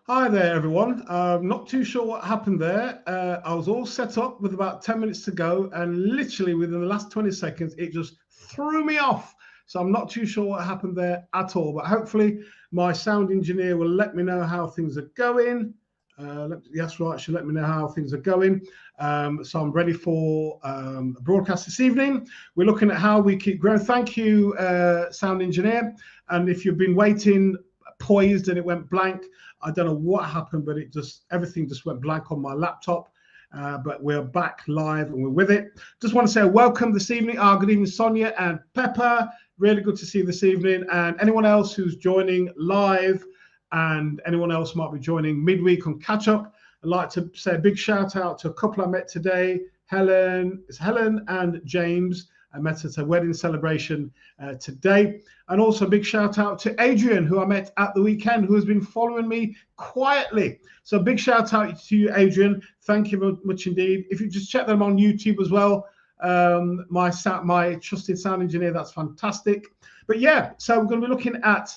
Hi there, everyone. Not too sure what happened there. I was all set up with about 10 minutes to go, and literally within the last 20 seconds, it just threw me off. So I'm not too sure what happened there at all, but hopefully my sound engineer will let me know how things are going. That's right, she'll let me know how things are going. So I'm ready for a broadcast this evening. We're looking at how we keep growing. Thank you, sound engineer. And if you've been waiting, poised, and it went blank, I don't know what happened, but everything just went blank on my laptop. But we're back live and we're with it. Just want to say welcome this evening. Good evening, Sonia and Pepper. Really good to see you this evening. And anyone else who's joining live and anyone else might be joining midweek on catch up, I'd like to say a big shout out to a couple I met today. It's Helen and James. I met at a wedding celebration today. And also a big shout out to Adrian, who I met at the weekend, who has been following me quietly. So big shout out to you, Adrian. Thank you very much indeed. If you just check them on YouTube as well, my trusted sound engineer, that's fantastic. But yeah, so we're going to be looking at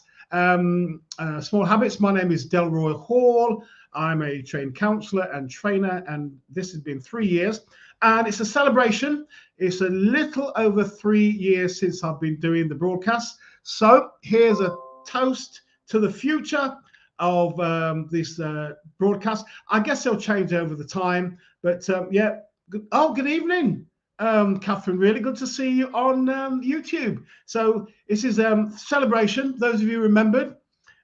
small habits. My name is Delroy Hall. I'm a trained counselor and trainer, and this has been 3 years. And it's a celebration. It's a little over 3 years since I've been doing the broadcast. So here's a toast to the future of this broadcast. I guess it'll change over the time. But yeah, good evening, Catherine. Really good to see you on YouTube. So this is celebration. Those of you remembered.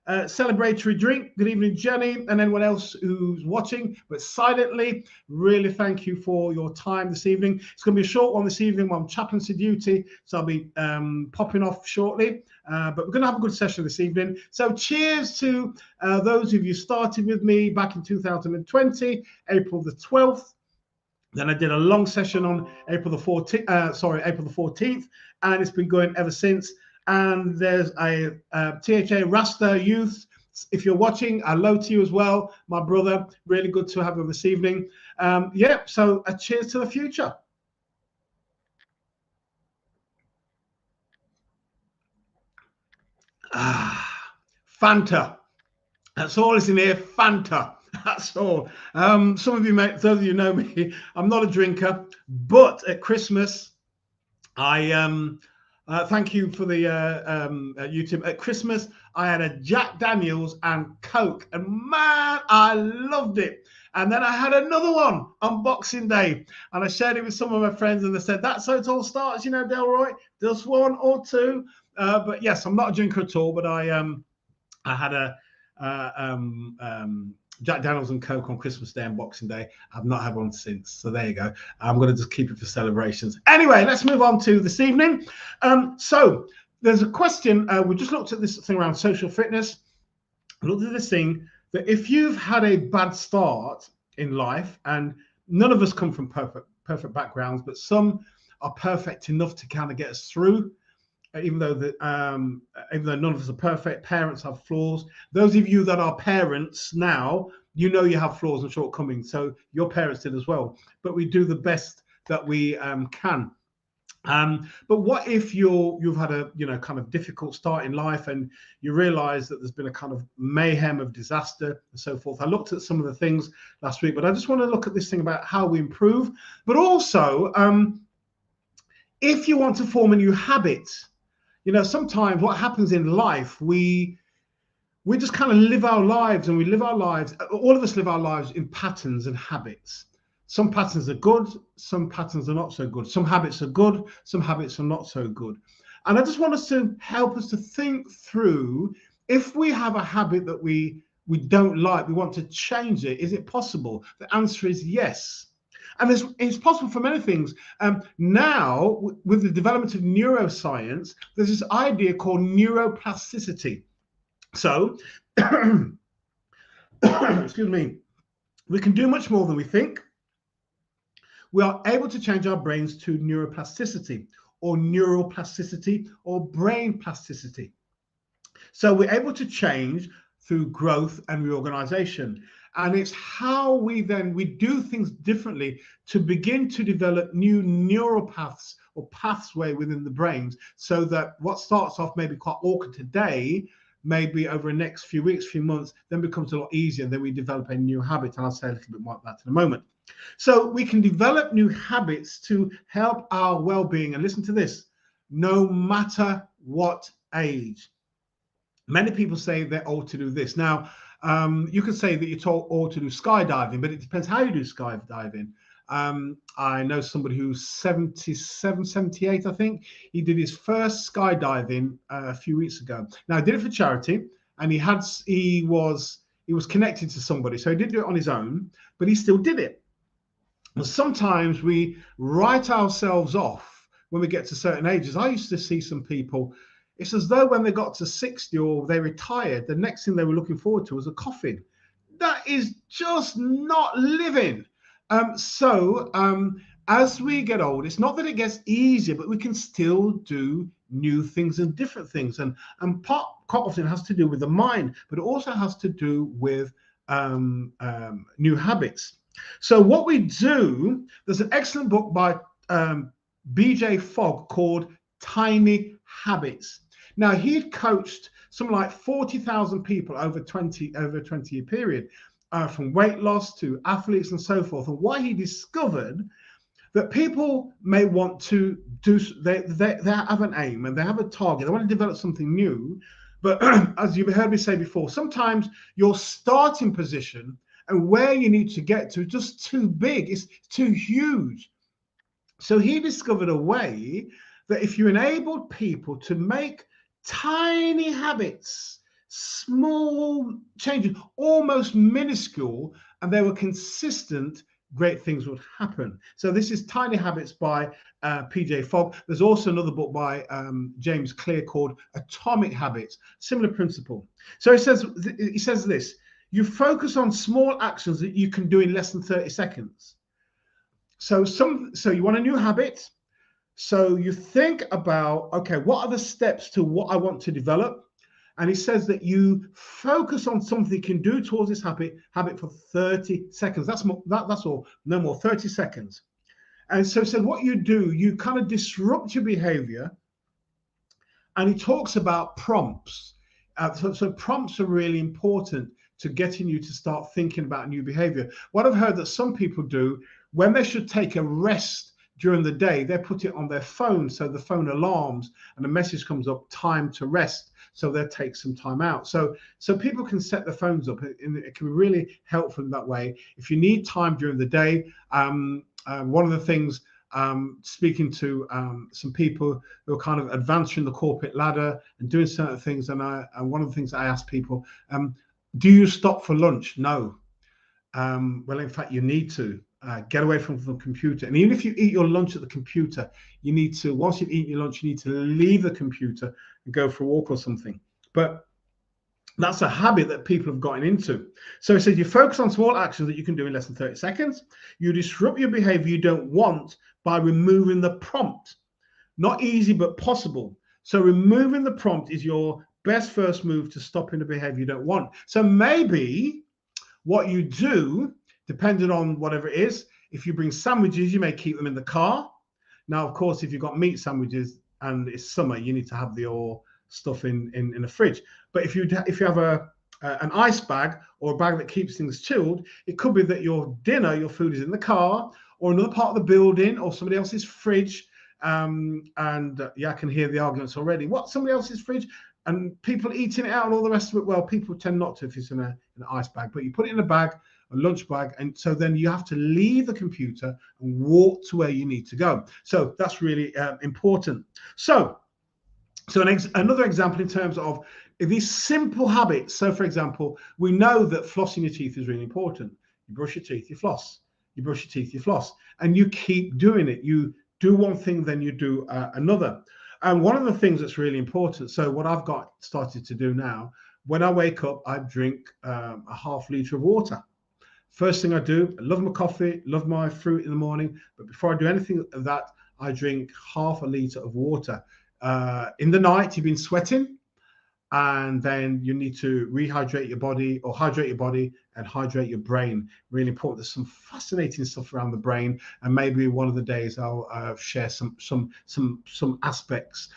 Celebratory drink. Good evening, Jenny, and anyone else who's watching, but silently. Really thank you for your time this evening. It's going to be a short one this evening while I'm chaplaincy duty, so I'll be popping off shortly. But we're going to have a good session this evening. So cheers to those of you started with me back in 2020, April the 12th. Then I did a long session on April the 14th, and it's been going ever since. And there's a THA Rasta Youth. If you're watching, hello to you as well, my brother. Really good to have you this evening. Yeah, so a cheers to the future. Fanta. That's all is in here. Fanta. That's all. Some of you, those of you know me, I'm not a drinker, but at Christmas, I thank you for the YouTube. At Christmas, I had a Jack Daniels and Coke, and man, I loved it. And then I had another one on Boxing Day, and I shared it with some of my friends, and they said, that's how it all starts, you know, Delroy, just one or two. But yes, I'm not a drinker at all, but I had a Jack Daniels and Coke on Christmas Day and Boxing Day. I've not had one since. So there you go. I'm going to just keep it for celebrations. Anyway, let's move on to this evening. So there's a question. We just looked at this thing around social fitness. We looked at this thing that if you've had a bad start in life, and none of us come from perfect backgrounds, but some are perfect enough to kind of get us through. Even though none of us are perfect, parents have flaws. Those of you that are parents now, you know you have flaws and shortcomings. So your parents did as well. But we do the best that we can. But what if you've had a kind of difficult start in life, and you realize that there's been a kind of mayhem of disaster and so forth? I looked at some of the things last week, but I just want to look at this thing about how we improve. But also, if you want to form a new habit, sometimes what happens in life, we just kind of live our lives, and all of us live our lives in patterns and habits. Some patterns are good, some patterns are not so good. Some habits are good, some habits are not so good. And I just want us to help us to think through, if we have a habit that we don't like, we want to change it, is it possible? The answer is yes. And it's possible for many things. Now, with the development of neuroscience, there's this idea called neuroplasticity. So, excuse me, we can do much more than we think. We are able to change our brains to neuroplasticity, or neural plasticity, or brain plasticity. So we're able to change through growth and reorganization. And it's how we do things differently to begin to develop new neural paths or pathway within the brains, so that what starts off maybe quite awkward today maybe over the next few weeks, few months, then becomes a lot easier. And then we develop a new habit. And I'll say a little bit more about that in a moment. So we can develop new habits to help our well-being. And listen to this, no matter what age. Many people say they're old to do this. Now, you can say that you're old to do skydiving, but it depends how you do skydiving. I know somebody who's 77, 78, I think. He did his first skydiving a few weeks ago. Now, he did it for charity, and he was connected to somebody. So he didn't do it on his own, but he still did it. And sometimes we write ourselves off when we get to certain ages. I used to see some people, it's as though when they got to 60 or they retired, the next thing they were looking forward to was a coffin. That is just not living. As we get old, it's not that it gets easier, but we can still do new things and different things. And quite often has to do with the mind, but it also has to do with new habits. So what we do, there's an excellent book by BJ Fogg called Tiny Habits. Now, he'd coached something like 40,000 people over a 20-year period, from weight loss to athletes and so forth. And what he discovered that people may want to do, they have an aim and they have a target, they want to develop something new. But as you've heard me say before, sometimes your starting position and where you need to get to is just too big, it's too huge. So he discovered a way that if you enabled people to make tiny habits, small changes, almost minuscule, and they were consistent, great things would happen. So this is Tiny Habits by PJ Fogg. There's also another book by James Clear called Atomic Habits, similar principle. So he says this, you focus on small actions that you can do in less than 30 seconds. So you want a new habit. So you think about, okay, what are the steps to what I want to develop? And he says that you focus on something you can do towards this habit for 30 seconds. That's all, no more, 30 seconds. And so what you do, you kind of disrupt your behavior. And he talks about prompts. So prompts are really important to getting you to start thinking about new behavior. What I've heard that some people do, when they should take a rest during the day, they put it on their phone, so the phone alarms and a message comes up, time to rest. So they'll take some time out. So people can set their phones up, and it can be really helpful in that way. If you need time during the day, one of the things, speaking to some people who are kind of advancing the corporate ladder and doing certain things, and one of the things I ask people, do you stop for lunch? No. Well, in fact, you need to. Get away from the computer. And even if you eat your lunch at the computer, you need to, once you've eaten your lunch, you need to leave the computer and go for a walk or something. But that's a habit that people have gotten into. So it says you focus on small actions that you can do in less than 30 seconds. You disrupt your behavior you don't want by removing the prompt. Not easy, but possible. So removing the prompt is your best first move to stopping the behavior you don't want. So maybe what you do, depending on whatever it is, if you bring sandwiches, you may keep them in the car. Now, of course, if you've got meat sandwiches and it's summer, you need to have your stuff in the fridge. But if you have an ice bag or a bag that keeps things chilled, it could be that your dinner, your food is in the car or another part of the building or somebody else's fridge. I can hear the arguments already. What, somebody else's fridge? And people eating it out and all the rest of it? Well, people tend not to if it's in an ice bag, but you put it in a bag, a lunch bag, and so then you have to leave the computer and walk to where you need to go. So that's really important. So another example in terms of these simple habits. So for example, we know that flossing your teeth is really important. You brush your teeth, you floss. You brush your teeth, you floss, and you keep doing it. You do one thing, then you do another. And one of the things that's really important, so what I've got started to do now, when I wake up, I drink a half liter of water. First thing I do, I love my coffee, love my fruit in the morning, but before I do anything of that, I drink half a liter of water. In the night, you've been sweating, and then you need to rehydrate your body, or hydrate your body and hydrate your brain. Really important. There's some fascinating stuff around the brain, and maybe one of the days I'll share some aspects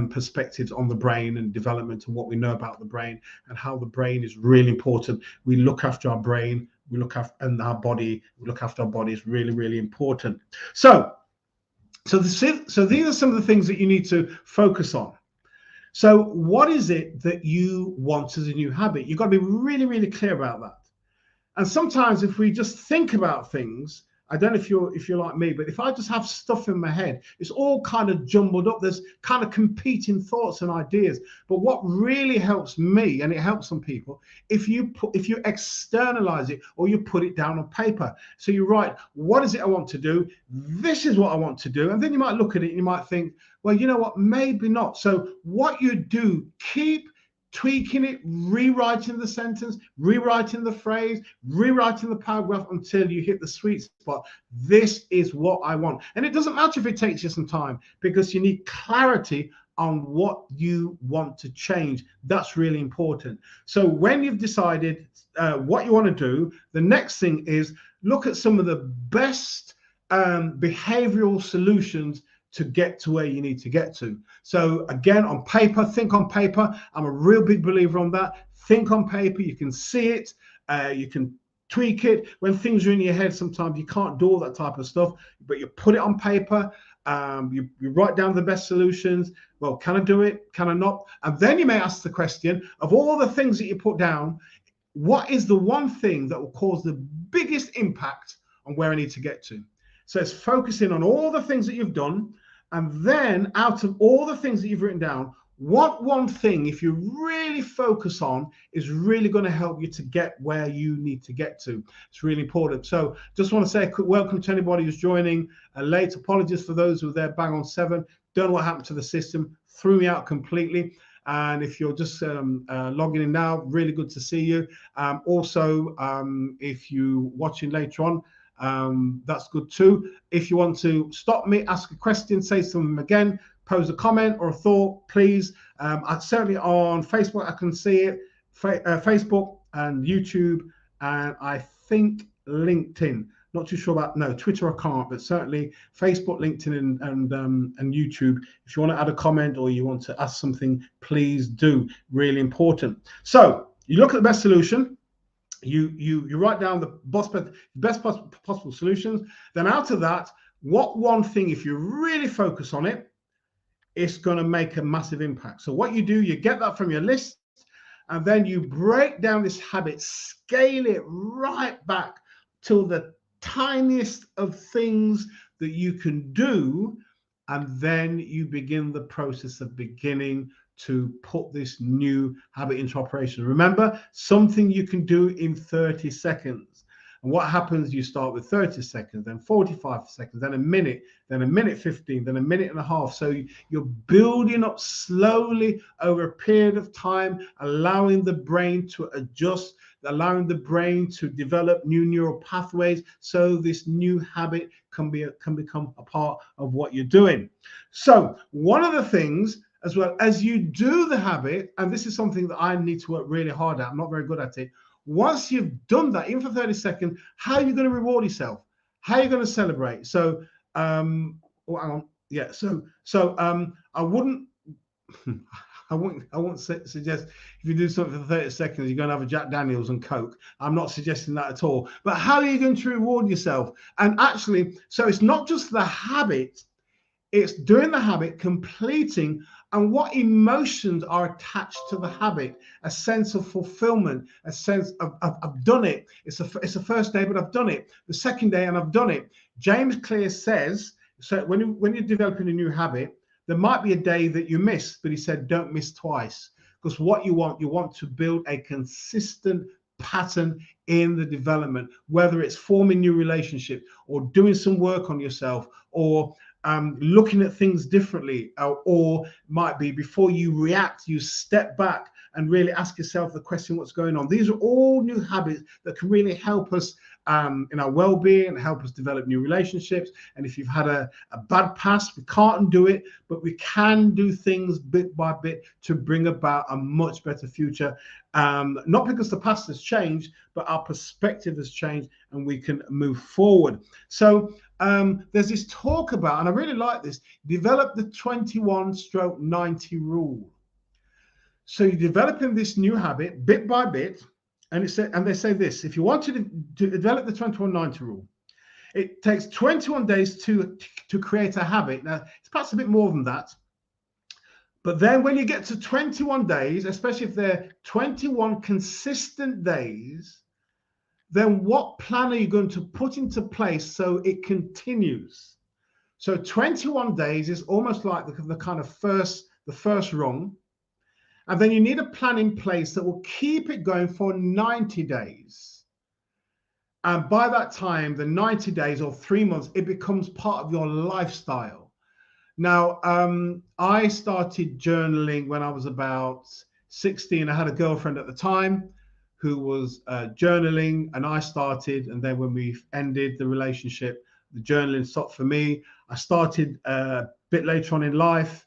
perspectives on the brain and development and what we know about the brain and how the brain is really important. We look after our brain, we look after and our body, we look after our body is really, really important. So these are some of the things that you need to focus on. So what is it that you want as a new habit? You've got to be really, really clear about that. And sometimes if we just think about things, I don't know if you're like me, but if I just have stuff in my head, it's all kind of jumbled up. There's kind of competing thoughts and ideas. But what really helps me, and it helps some people, if you externalize it or you put it down on paper. So you write, what is it I want to do? This is what I want to do. And then you might look at it and you might think, well, you know what, maybe not. So what you do, keep tweaking it, rewriting the sentence, rewriting the phrase, rewriting the paragraph until you hit the sweet spot. This is what I want. And it doesn't matter if it takes you some time, because you need clarity on what you want to change. That's really important. So when you've decided what you want to do, the next thing is look at some of the best behavioral solutions to get to where you need to get to. So again, on paper, think on paper. I'm a real big believer on that. Think on paper. You can see it. You can tweak it. When things are in your head, sometimes you can't do all that type of stuff, but you put it on paper. You write down the best solutions. Well, can I do it? Can I not? And then you may ask the question, of all the things that you put down, what is the one thing that will cause the biggest impact on where I need to get to? So it's focusing on all the things that you've done, and then out of all the things that you've written down, what one thing, if you really focus on, is really going to help you to get where you need to get to. It's really important. So just want to say a quick welcome to anybody who's joining late. Apologies for those who were there bang on 7. Don't know what happened to the system. Threw me out completely. And if you're just logging in now, really good to see you. Also, if you're watching later on, that's good too. If you want to stop me, ask a question, say something again, pose a comment or a thought, please. Certainly on Facebook, I can see it. Facebook and YouTube, and I think LinkedIn. Not too sure about, no, Twitter I can't, but certainly Facebook, LinkedIn, and YouTube. If you want to add a comment or you want to ask something, please do. Really important. So you look at the best solution. You write down the best possible solutions. Then out of that, what one thing, if you really focus on it, it's going to make a massive impact. So what you do, you get that from your list, and then you break down this habit, scale it right back to the tiniest of things that you can do, and then you begin the process of beginning to put this new habit into operation. Remember, something you can do in 30 seconds. And what happens, you start with 30 seconds, then 45 seconds, then a minute 15, then a minute and a half. So you're building up slowly over a period of time, allowing the brain to adjust, allowing the brain to develop new neural pathways, so this new habit can become a part of what you're doing. So one of the things, as well as you do the habit, and this is something that I need to work really hard at, I'm not very good at it. Once you've done that, even for 30 seconds, how are you going to reward yourself? How are you going to celebrate? So, I wouldn't suggest if you do something for 30 seconds, you're going to have a Jack Daniels and Coke. I'm not suggesting that at all. But how are you going to reward yourself? And actually, so it's not just the habit, it's doing the habit, completing, and what emotions are attached to the habit. A sense of fulfillment, a sense of I've done it. It's the first day, but I've done it. The second day, and I've done it. James Clear says, so when you're developing a new habit, there might be a day that you miss, but he said, don't miss twice. Because what you want to build a consistent pattern in the development, whether it's forming new relationships or doing some work on yourself, or looking at things differently, or might be before you react, you step back and really ask yourself the question, what's going on? These are all new habits that can really help us in our well-being, help us develop new relationships. And if you've had a bad past, we can't undo it, but we can do things bit by bit to bring about a much better future. Not because the past has changed, but our perspective has changed and we can move forward. So there's this talk about, and I really like this, develop the 21/90 rule. So you're developing this new habit bit by bit. And they say this: if you want to develop the 21/90 rule, it takes 21 days to create a habit. Now, it's perhaps a bit more than that. But then when you get to 21 days, especially if they're 21 consistent days, then what plan are you going to put into place so it continues? So 21 days is almost like the kind of the first rung. And then you need a plan in place that will keep it going for 90 days. And by that time, the 90 days or 3 months, it becomes part of your lifestyle. Now, I started journaling when I was about 16. I had a girlfriend at the time who was journaling, and I started. And then when we ended the relationship, the journaling stopped for me. I started a bit later on in life.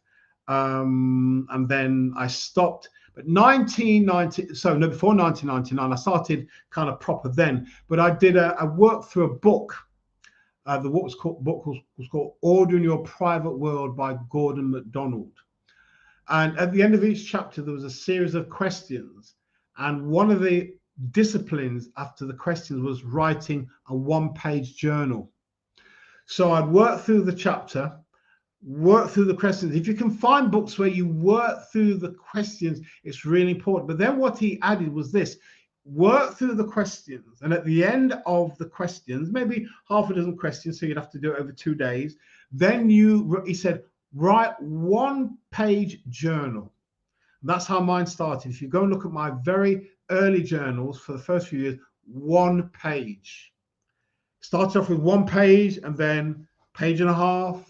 And then I stopped. But before 1999, I started kind of proper then. But I did I worked through a book. The book was called Ordering Your Private World by Gordon MacDonald. And at the end of each chapter, there was a series of questions. And one of the disciplines after the questions was writing a one-page journal. So I'd work through the chapter, work through the questions. If you can find books where you work through the questions, it's really important. But then what he added was this: work through the questions, and at the end of the questions, maybe half a dozen questions, so you'd have to do it over 2 days, then he said, write one-page journal. That's how mine started. If you go and look at my very early journals for the first few years, 1 page. Started off with 1 page, and then page and a half,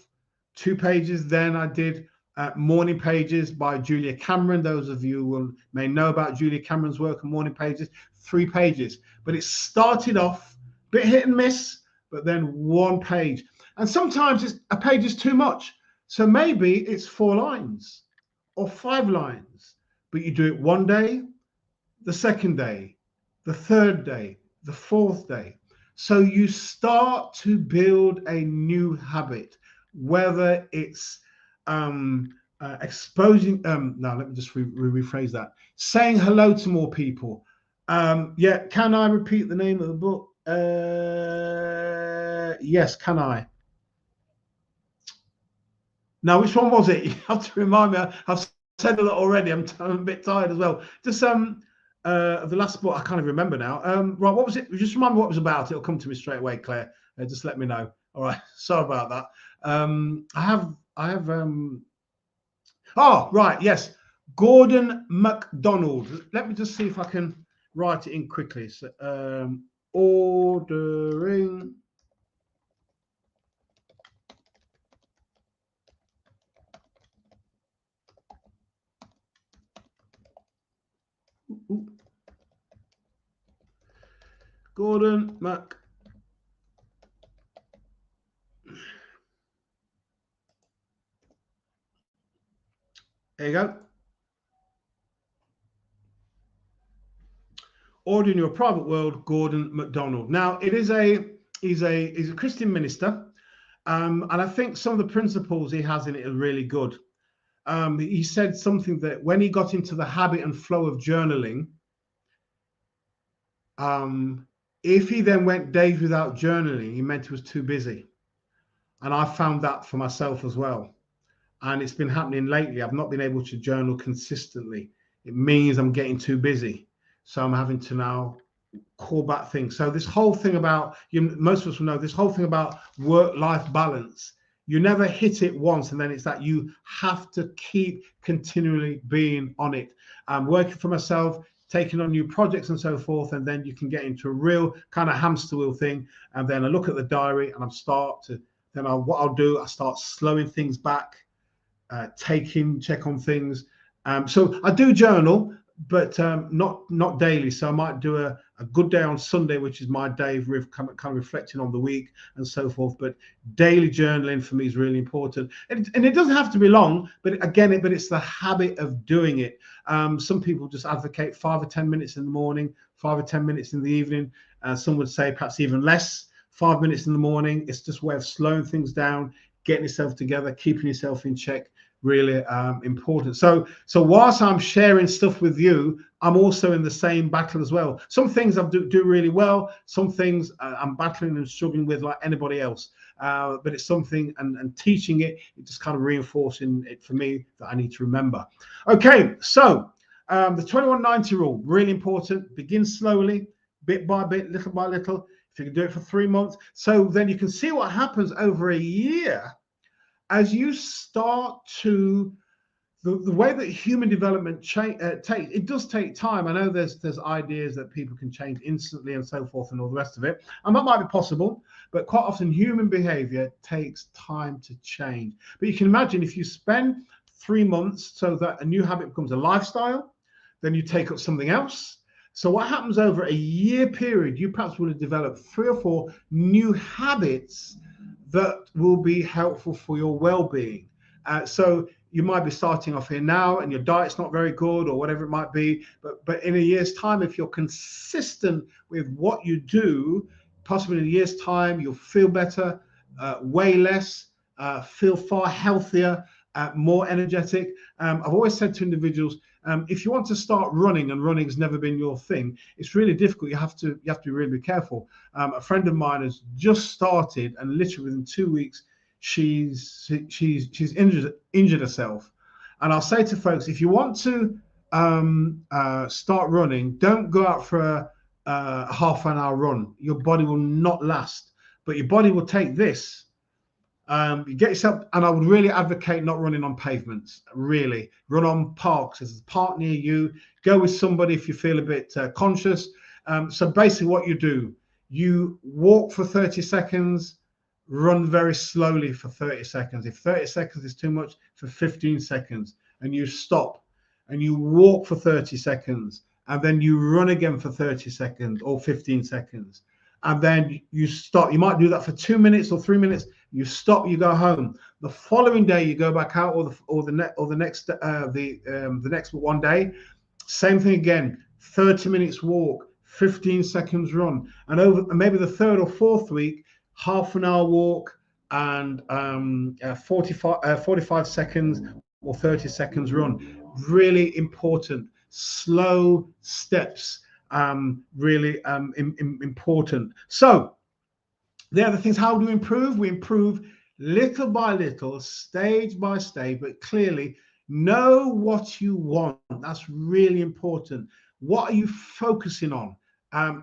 2 pages. Then I did Morning Pages by Julia Cameron. Those of you who may know about Julia Cameron's work on Morning Pages, 3 pages. But it started off a bit hit and miss, but then 1 page. And sometimes a page is too much. So maybe it's 4 lines or 5 lines, but you do it 1 day, the 2nd day, the 3rd day, the 4th day. So you start to build a new habit, whether it's exposing, no, let me just rephrase that. Saying hello to more people. Yeah, can I repeat the name of the book? Yes, can I? Now, which one was it? You have to remind me. I've said a lot already. I'm a bit tired as well. Just the last book, I can't even remember now. Right, what was it? Just remind me what it was about. It'll come to me straight away, Claire. Just let me know. All right, sorry about that. I have. Oh, right, yes, Gordon MacDonald. Let me just see if I can write it in quickly. So, ordering. Gordon Mac. There you go. Ordering Your Private World, Gordon MacDonald. Now, he's a Christian minister, and I think some of the principles he has in it are really good. He said something that when he got into the habit and flow of journaling, if he then went days without journaling, he meant he was too busy. And I found that for myself as well. And it's been happening lately. I've not been able to journal consistently. It means I'm getting too busy. So I'm having to now call back things. So this whole thing about, most of us will know, this whole thing about work-life balance, you never hit it once, and then it's that you have to keep continually being on it. Working for myself, taking on new projects and so forth, and then you can get into a real kind of hamster wheel thing. And then I look at the diary and I start slowing things back, check on things. So I do journal, but not daily. So I might do a good day on Sunday, which is my day of kind of reflecting on the week and so forth. But daily journaling for me is really important, and it doesn't have to be long. But again, it's the habit of doing it. Some people just advocate 5 or 10 minutes in the morning, 5 or 10 minutes in the evening. Some would say perhaps even less. 5 minutes in the morning. It's just a way of slowing things down, getting yourself together, keeping yourself in check. Really important. So whilst I'm sharing stuff with you, I'm also in the same battle as well. Some things I do really well. Some things I'm battling and struggling with like anybody else. But it's something, and teaching it just kind of reinforcing it for me that I need to remember. Okay, so the 21-90 rule, really important. Begin slowly, bit by bit, little by little. If you can do it for 3 months, so then you can see what happens over a year as you start to, the way that human development it does take time. I know there's ideas that people can change instantly and so forth and all the rest of it, and that might be possible, but quite often human behavior takes time to change. But you can imagine if you spend 3 months so that a new habit becomes a lifestyle, then you take up something else. So what happens over a year period, you perhaps will have developed 3 or 4 new habits that will be helpful for your well-being. So you might be starting off here now and your diet's not very good or whatever it might be, but in a year's time, if you're consistent with what you do, possibly in a year's time, you'll feel better, weigh less, feel far healthier, more energetic. I've always said to individuals, if you want to start running, and running has never been your thing, it's really difficult. You have to really be careful. A friend of mine has just started, and literally within 2 weeks, she's injured herself. And I'll say to folks, if you want to start running, don't go out for a half an hour run. Your body will not last, but your body will take this. You get yourself, and I would really advocate not running on pavements. Really, run on parks. There's a park near you. Go with somebody if you feel a bit conscious. So basically, what you do, you walk for 30 seconds, run very slowly for 30 seconds. If 30 seconds is too much, for 15 seconds, and you stop, and you walk for 30 seconds, and then you run again for 30 seconds or 15 seconds. And then you stop. You might do that for 2 minutes or 3 minutes. You stop. You go home. The following day, you go back out, or the next one day. Same thing again. 30 minutes walk, 15 seconds run, and maybe the 3rd or 4th week, half an hour walk and 45 seconds or 30 seconds run. Really important. Slow steps. Really important. So the other things, how do we improve? We improve little by little, stage by stage, but clearly know what you want. That's really important. What are you focusing on?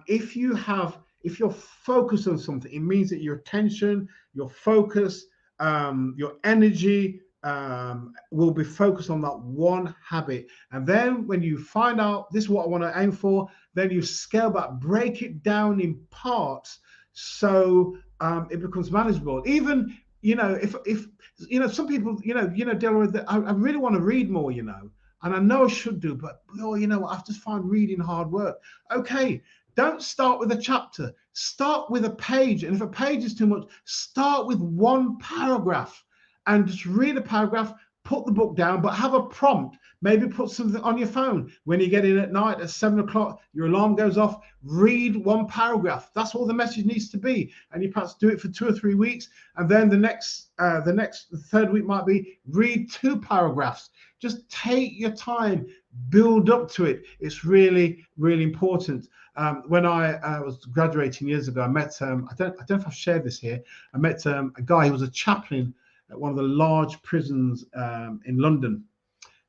If you're focused on something, it means that your attention, your focus, your energy will be focused on that one habit. And then when you find out this is what I want to aim for, then you scale back, break it down in parts so it becomes manageable. Even if some people Delroy, I really want to read more, and I know I should do, but I just find reading hard work. Okay, don't start with a chapter, start with a page, and if a page is too much, start with 1 paragraph and just read a paragraph. Put the book down, but have a prompt. Maybe put something on your phone when you get in at night at 7 o'clock, your alarm goes off, read 1 paragraph. That's all the message needs to be. And you perhaps do it for 2 or 3 weeks. And then the 3rd week might be read 2 paragraphs. Just take your time, build up to it. It's really, really important. When I was graduating years ago, I met, I don't know if I've shared this here. I met a guy who was a chaplain at one of the large prisons in London.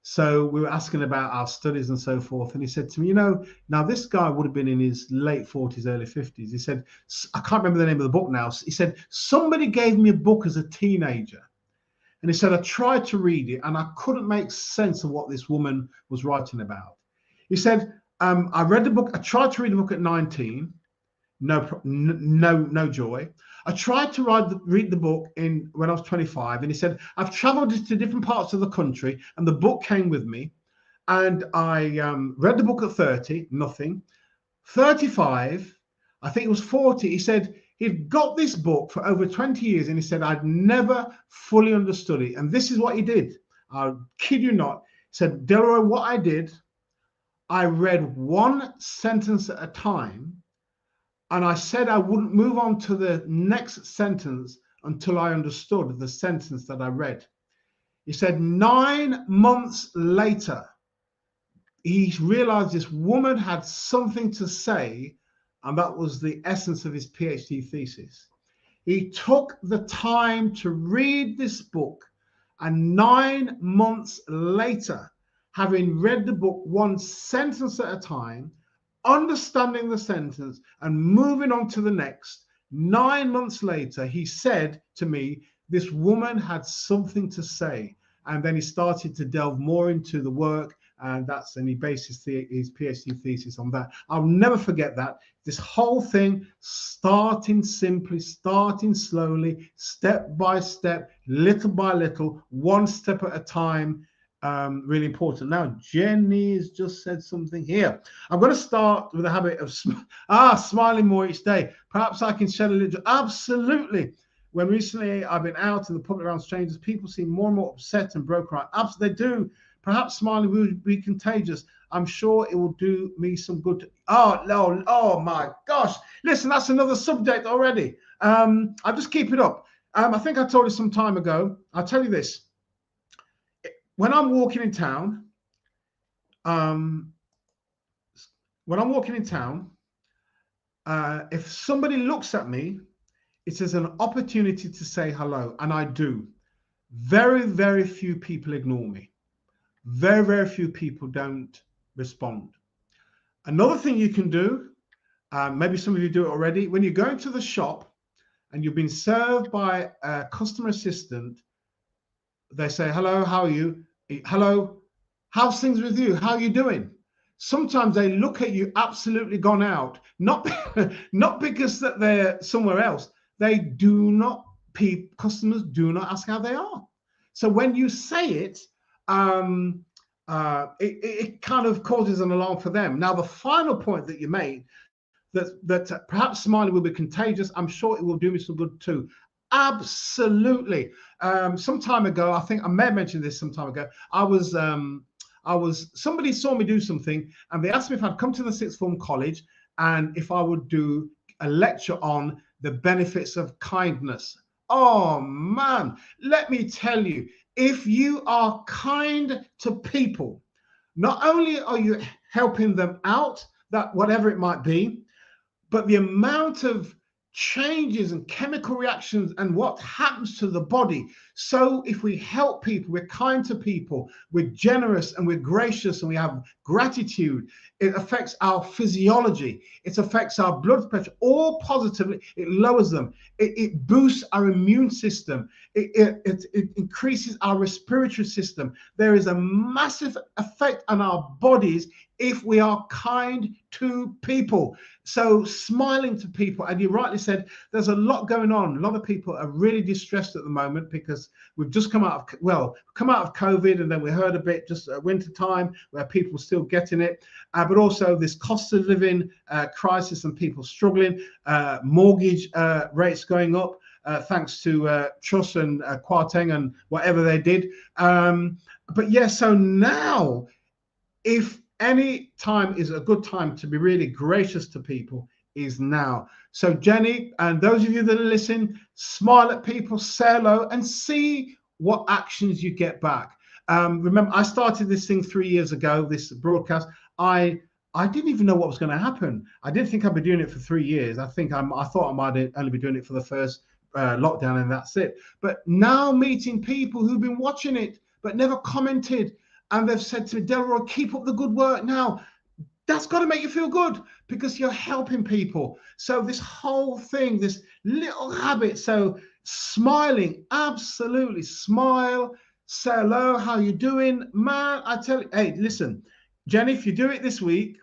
So we were asking about our studies and so forth. And he said to me, now this guy would have been in his late 40s, early 50s. He said, I can't remember the name of the book now. He said, somebody gave me a book as a teenager. And he said, I tried to read it and I couldn't make sense of what this woman was writing about. He said, I read the book. I tried to read the book at 19. No joy. I tried to read the book when I was 25, and he said, I've traveled to different parts of the country and the book came with me. And I read the book at 30, nothing. 35, I think it was 40. He said he'd got this book for over 20 years, and he said, I'd never fully understood it. And this is what he did. I'll kid you not. He said, Delroy, what I did, I read one sentence at a time, and I said I wouldn't move on to the next sentence until I understood the sentence that I read. He said 9 months later, he realized this woman had something to say, and that was the essence of his PhD thesis. He took the time to read this book, and 9 months later, having read the book one sentence at a time, understanding the sentence and moving on to the next, 9 months later, he said to me, this woman had something to say. And then he started to delve more into the work, and he based his PhD thesis on that. I'll never forget that. This whole thing, starting simply, starting slowly, step by step, little by little, one step at a time, really important. Now, Jenny has just said something here. I'm going to start with a habit of smiling more each day. Perhaps I can shed a little. Absolutely. When recently I've been out in the public around strangers, people seem more and more upset and broken. Right? Absolutely, they do. Perhaps smiling will be contagious. I'm sure it will do me some good. Oh, no. Oh, my gosh. Listen, that's another subject already. I'll just keep it up. I think I told you some time ago. I'll tell you this. When I'm walking in town, if somebody looks at me, it is an opportunity to say hello, and I do. Very, very few people ignore me. Very, very few people don't respond. Another thing you can do, maybe some of you do it already, when you go into the shop and you've been served by a customer assistant, they say, hello, how are you? Hello, how's things with you? How are you doing? Sometimes they look at you absolutely gone out, not because that they're somewhere else. They do not, customers do not ask how they are. So when you say it, it kind of causes an alarm for them. Now, the final point that you made, that perhaps smiling will be contagious, I'm sure it will do me some good too. Absolutely. Some time ago, I think I may have mentioned this some time ago, somebody saw me do something, and they asked me if I'd come to the sixth form college and if I would do a lecture on the benefits of kindness. Oh man, let me tell you, if you are kind to people, not only are you helping them out, that whatever it might be, but the amount of changes and chemical reactions and what happens to the body. So if we help people, we're kind to people, we're generous and we're gracious and we have gratitude, it affects our physiology, it affects our blood pressure, all positively. It lowers them, it boosts our immune system, it increases our respiratory system. There is a massive effect on our bodies if we are kind to people. So smiling to people, and you rightly said, there's a lot going on. A lot of people are really distressed at the moment because we've just come out of COVID, and then we heard a bit just at winter time where people are still getting it, but also this cost of living crisis and people struggling, mortgage rates going up, thanks to Truss and Kwarteng and whatever they did. But yeah, so now, if any time is a good time to be really gracious to people, is now. So Jenny, and those of you that are listening, smile at people, say hello, and see what actions you get back. Remember, I started this thing 3 years ago, this broadcast. I didn't even know what was going to happen. I didn't think I'd be doing it for 3 years. I thought I might only be doing it for the first lockdown, and that's it. But now meeting people who've been watching it but never commented, and they've said to me, Delroy, keep up the good work now. That's got to make you feel good because you're helping people. So this whole thing, this little habit, so smiling, absolutely smile, say hello, how you doing? Man, I tell you, hey, listen, Jenny, if you do it this week,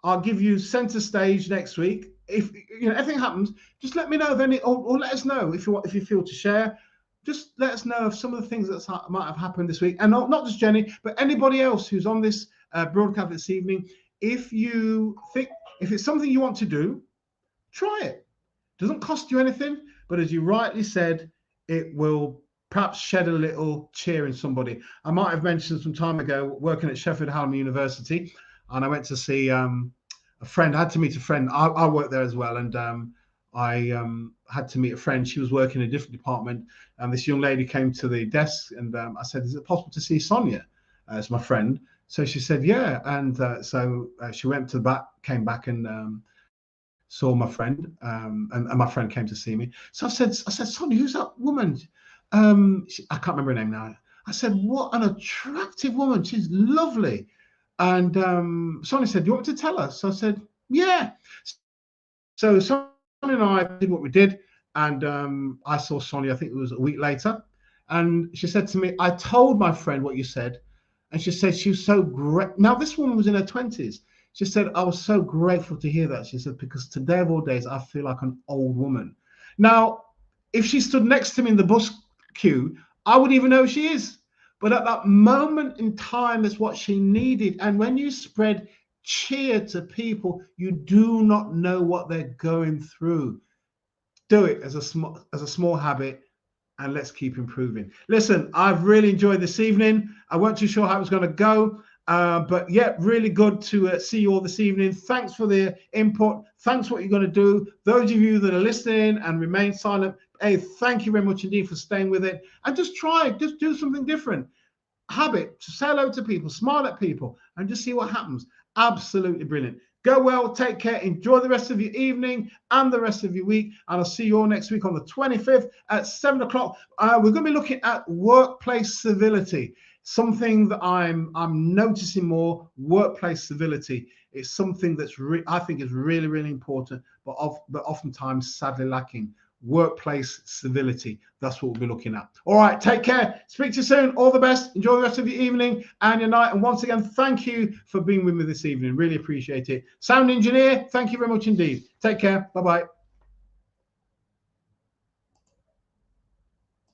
I'll give you center stage next week. If anything happens, just let me know then, or let us know if you feel to share. just let us know of some of the things that might have happened this week. And not just Jenny, but anybody else who's on this broadcast this evening. If you think, if it's something you want to do, try it. Doesn't cost you anything, but as you rightly said, it will perhaps shed a little cheer in somebody. I might have mentioned some time ago, working at Sheffield Hallam University, and I went to see a friend. I had to meet a friend. I work there as well, and I had to meet a friend. She was working in a different department, and this young lady came to the desk, and I said, "Is it possible to see Sonia as my friend?" So she said, "Yeah," and so she went to the back, came back, and saw my friend, and my friend came to see me. So I said, "Sonia, who's that woman?" I can't remember her name now. I said, "What an attractive woman! She's lovely." And Sonia said, "Do you want me to tell her?" So I said, "Yeah." So Sonia and I did what we did, and I saw Sonia, I think it was a week later, and she said to me, "I told my friend what you said," and she said she was so great. Now this woman was in her 20s. She said, "I was so grateful to hear that." She said, "Because today of all days, I feel like an old woman." Now, if she stood next to me in the bus queue, I wouldn't even know who she is. But at that moment in time, that's what she needed. And when you spread cheer to people, you do not know what they're going through. Do it as a small habit, and let's keep improving. Listen, I've really enjoyed this evening. I wasn't too sure how it was going to go, but yeah, really good to see you all this evening. Thanks for the input. Thanks for what you're going to do. Those of you that are listening and remain silent, hey, thank you very much indeed for staying with it. And just do something different. Habit, to say hello to people, smile at people, and just see what happens. Absolutely brilliant. Go well, take care, enjoy the rest of your evening and the rest of your week, and I'll see you all next week on the 25th at 7 o'clock. We're going to be looking at workplace civility, something that I'm noticing more. Workplace civility is something that's I think is really, really important, but oftentimes sadly lacking. Workplace civility. That's what we'll be looking at. All right, take care. Speak to you soon. All the best. Enjoy the rest of your evening and your night. And once again, thank you for being with me this evening. Really appreciate it. Sound engineer, thank you very much indeed. Take care. Bye-bye.